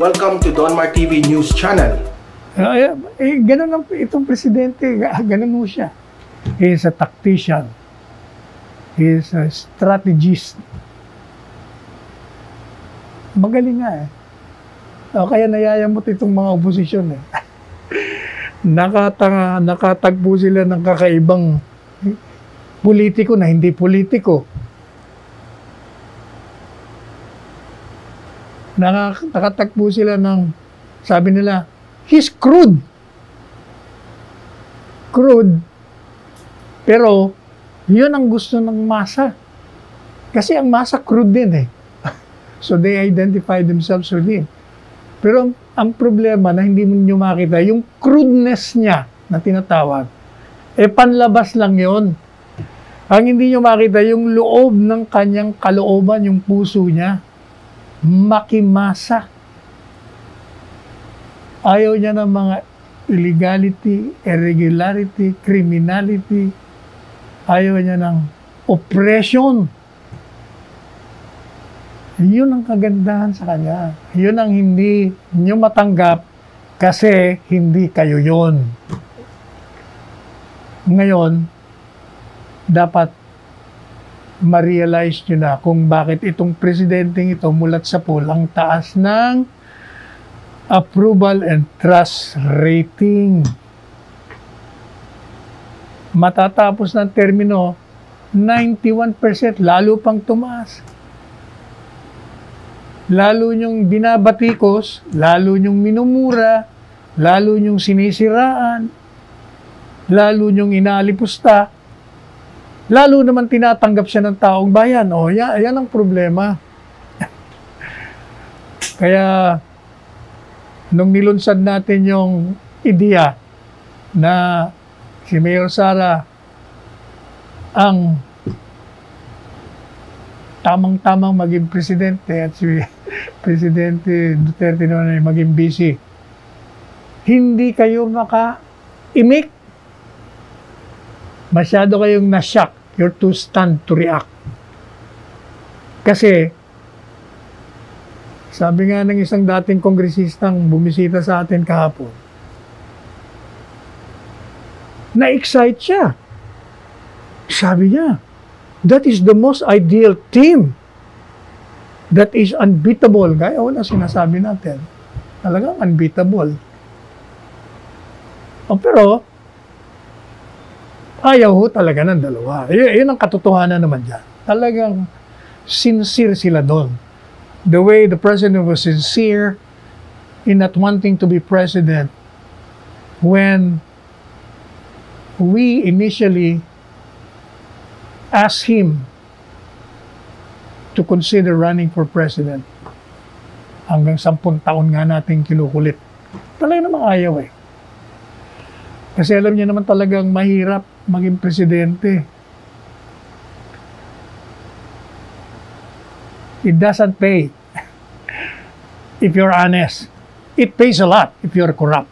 Welcome to Donmar TV News Channel. Ganun itong presidente, ganun mo siya. He is a tactician. He is a strategist. Magaling nga eh. Kaya nayayamot itong mga oposisyon eh. Nakatagpo sila ng kakaibang politiko na hindi politiko. Nakatagpo sila ng, sabi nila, he's crude. Crude. Pero, yun ang gusto ng masa. Kasi ang masa crude din eh. So they identify themselves with him. Pero ang problema na hindi mo makita, yung crudeness niya na tinatawag, panlabas lang yun. Ang hindi nyo makita, yung loob ng kanyang kalooban, yung puso niya, makimasa. Ayaw niya ng mga illegality, irregularity, criminality. Ayaw niya ng oppression. Yun ang kagandahan sa kanya. Yun ang hindi nyo matanggap kasi hindi kayo yun. Ngayon, dapat ma-realize nyo na kung bakit itong presidenteng ito mulat sa poll ang taas ng approval and trust rating. Matatapos ng termino, 91%, lalo pang tumaas. Lalo nyong binabatikos, lalo nyong minumura, lalo nyong sinisiraan, lalo nyong inaalipusta, lalo naman tinatanggap siya ng taong bayan. Yan ang problema. Kaya, nung nilunsad natin yung ideya na si Mayor Sara ang tamang-tamang maging presidente at si Presidente Duterte naman ay maging busy, hindi kayo maka-imik. Masyado kayong na-shock. You're too stunned to react. Kasi, sabi nga ng isang dating kongresistang bumisita sa atin kahapon, na-excite siya. Sabi niya, that is the most ideal team. That is unbeatable. Gaya na sinasabi natin. Talagang unbeatable. Pero, ayaw ho talaga ng dalawa. Yun ang katotohanan naman dyan. Talagang sincere sila doon. The way the president was sincere in not wanting to be president when we initially asked him to consider running for president. Hanggang 10 taon nga natin kinukulit. Talaga namang ayaw eh. Kasi alam niya naman talagang mahirap maging presidente. It doesn't pay. If you're honest. It pays a lot if you're corrupt.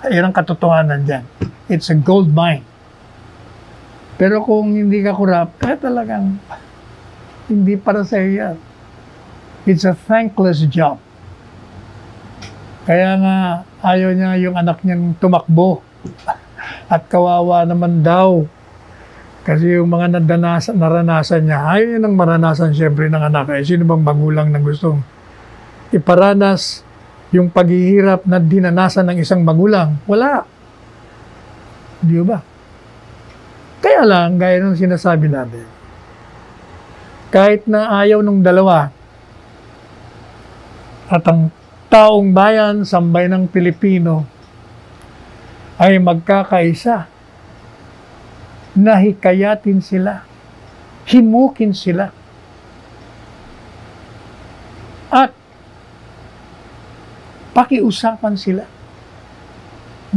Yan ang katotohanan dyan. It's a gold mine. Pero kung hindi ka corrupt, talagang hindi para sa iyo yan. It's a thankless job. Kaya nga, ayaw niya yung anak niyang tumakbo. At kawawa naman daw. Kasi yung mga naranasan niya, ayaw niya nang maranasan siyempre ng anak. Sino bang magulang na gustong iparanas yung paghihirap na dinanasan ng isang magulang? Wala. Di ba? Kaya lang, gaya ng sinasabi natin, kahit na ayaw ng dalawa at ang taong bayan, sambay ng Pilipino, ay magkakaisa, nahikayatin sila, himukin sila, at pakiusapan sila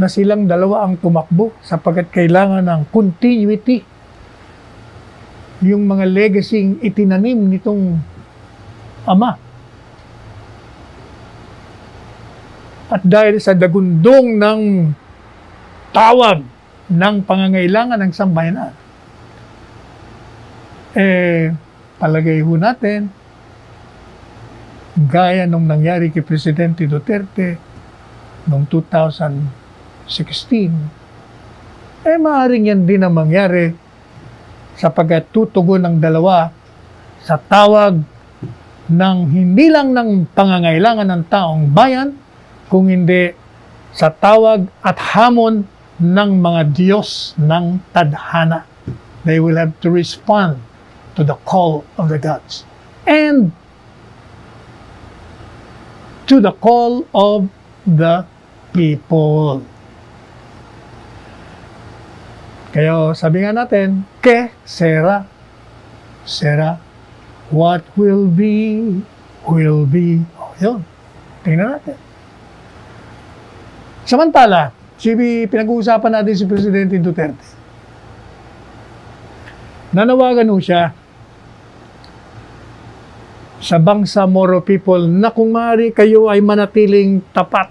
na silang dalawa ang tumakbo sapagkat kailangan ng continuity. Yung mga legacy itinanim nitong ama. At dahil sa dagundong ng tawag ng pangangailangan ng sambayanan, palagay ho natin, gaya nung nangyari kay Presidente Duterte noong 2016, maaaring yan din ang mangyari sapagkat tutugon ng dalawa sa tawag ng hindi lang ng pangangailangan ng taong bayan, kung hindi sa tawag at hamon ng mga Diyos ng tadhana. They will have to respond to the call of the gods and to the call of the people. Kaya sabi nga natin, que sera, sera, what will be, will be. O, yun. Tingnan natin. Samantala, pinag-uusapan natin si Presidente Duterte. Nanawagan ho siya sa Bangsamoro people na kung maaari kayo ay manatiling tapat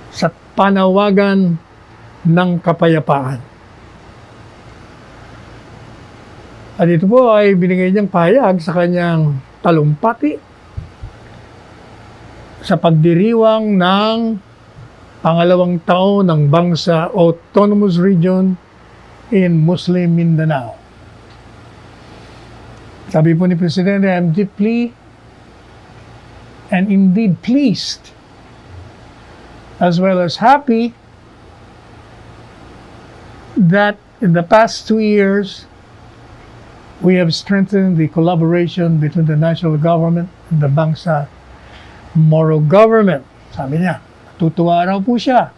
sa panawagan ng kapayapaan. At ito po ay binigay niyang pahayag sa kanyang talumpati sa pagdiriwang ng pangalawang taon ng Bangsa Autonomous Region in Muslim Mindanao. Sabi po ni Presidente, I'm deeply and indeed pleased as well as happy that in the past 2 years we have strengthened the collaboration between the national government and the Bangsamoro government. Sabi niya, tutuwa raw po siya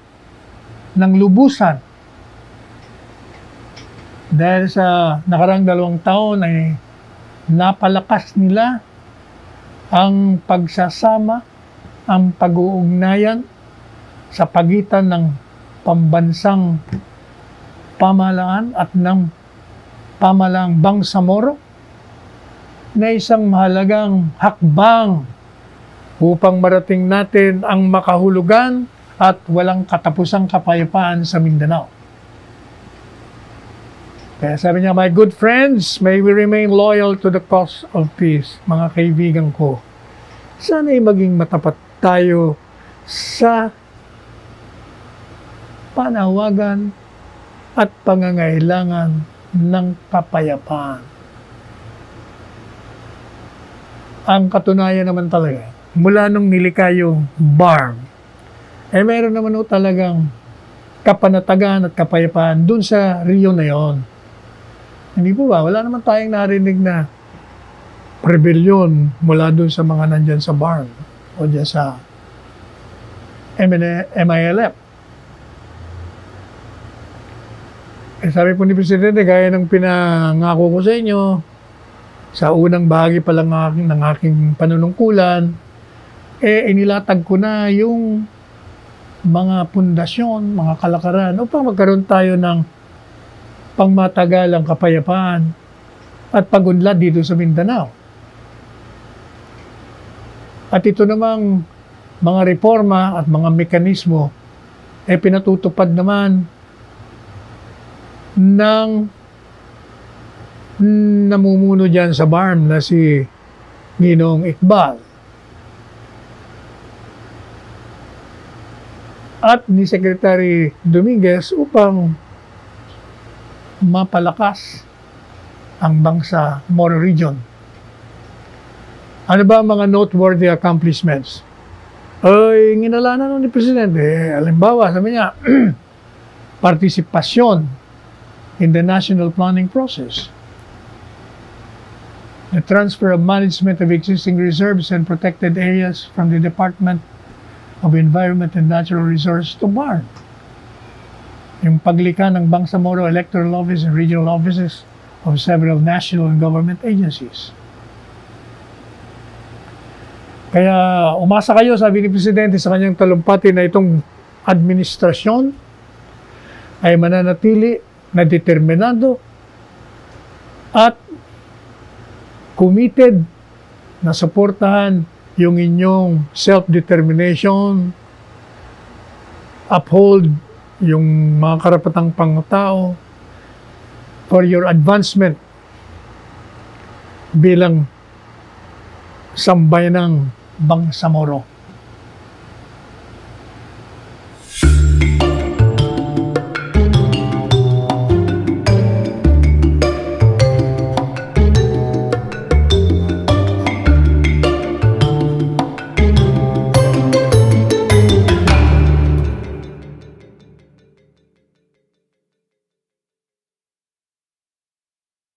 ng lubusan dahil sa nakarang 2 taon ay napalakas nila ang pagsasama, ang pag-uugnayan sa pagitan ng pambansang pamahalaan at ng pamahalaang Bangsamoro na isang mahalagang hakbang upang marating natin ang makahulugan at walang katapusang kapayapaan sa Mindanao. Kaya sabi niya, my good friends, may we remain loyal to the cause of peace. Mga kaibigan ko, sana'y maging matapat tayo sa panawagan at pangangailangan ng kapayapaan. Ang katunayan naman talaga, mula nung nilikha yung BARM, meron naman talagang kapanatagan at kapayapaan dun sa Rio na yon. Hindi po ba? Wala naman tayong narinig na rebellion mula dun sa mga nandyan sa BARM o dyan sa MILF. Sabi po ni Presidente, gaya ng pinangako ko sa inyo, sa unang bahagi pa lang ng aking panunungkulan, inilatag ko na yung mga pundasyon, mga kalakaran, upang magkaroon tayo ng pangmatagalang kapayapaan at pagunlad dito sa Mindanao. At ito namang mga reforma at mga mekanismo pinatutupad naman ng namumuno dyan sa BARM na si Ninong Iqbal at ni Secretary Dominguez upang mapalakas ang Bangsamoro region. Ano ba ang mga noteworthy accomplishments? Nginalanan ni Presidente, halimbawa, sabi niya, partisipasyon in the national planning process, the transfer of management of existing reserves and protected areas from the Department of Environment and Natural Resources to BARM, yung paglikha ng Bangsamoro Electoral Office and Regional Offices of several national and government agencies. Kaya umasa kayo, sabi ni Presidente sa kanyang talumpati, na itong administrasyon ay mananatili na determinado at committed na suportahan yung inyong self-determination, uphold yung mga karapatang pangtao for your advancement bilang Sambayanang Bangsamoro.